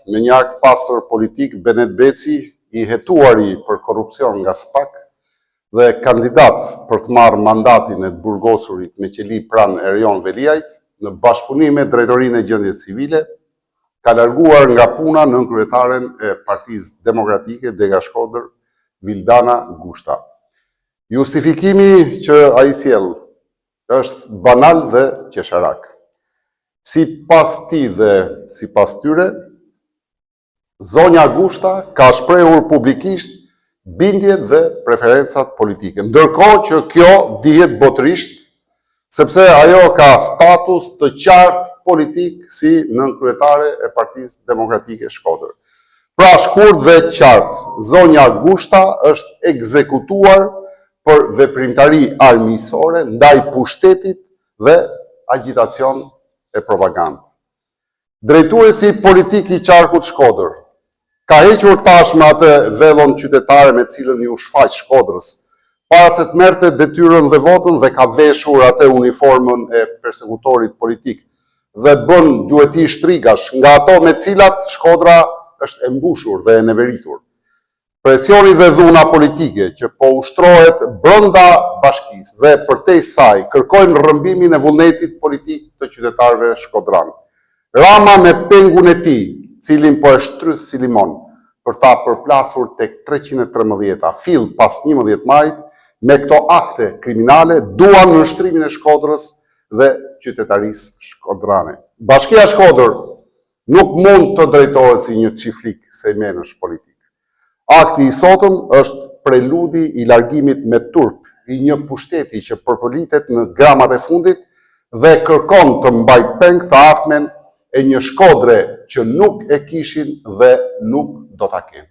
me një akt pastër politik, Benet Beci, i hetuari për korrupsion nga SPAK dhe kandidat për të marrë mandatin e të burgosurit me qeli pranë Erion Veliajt, në bashkëpunim me Drejtorinë e Gjendjes Civile, ka larguar nga puna nënkryetaren e Partisë Demokratike Dega Shkodër, Vildana Gushta. Justifikimi që ai sjell është banal dhe qesharak. Si pas ti dhe si pas tyre, zonja Gushta ka shprehur publikisht bindjet dhe preferencat politike, ndërkohë që kjo dihet botërisht, sepse ajo ka status të qartë politik si nënkryetare e Partisë Demokratike Shkodër. Pra shkurt dhe qartë, zonja Gushta është ekzekutuar për veprimtari armiqësore ndaj pushtetit dhe agitacion e propagandë. Drejtuesi politik i qarkut Shkodër ka hequr tashmë atë vellon qytetare me cilën u shfaq Shkodrës, para se të merrte detyrën dhe votën, dhe ka veshur atë uniformën e persekutorit politik dhe bën gjueti shtrigash nga ato me cilat Shkodra është e mbushur dhe e neveritur. Presioni dhe dhuna politike që po ushtrohet brenda bashkisë dhe përtej saj kërkojnë rrëmbimin e vullnetit politik të qytetarëve shkodran. Rama me pengun e tij, cilin po e shtryth si limon, për ta përplasur tek 313 fill pas 11 majit, me këto akte kriminale duan nënshtrimin e Shkodrës dhe qytetarisë shkodrane. Bashkia Shkodër nuk mund të drejtohet si një çiflik sejmenësh politik. Akti i sotëm është preludi i largimit me turp i një pushteti që përpolitet në gramat e fundit dhe kërkon të mbaj peng të ardhmen e një Shkodre që nuk e kishin dhe nuk do ta kenë.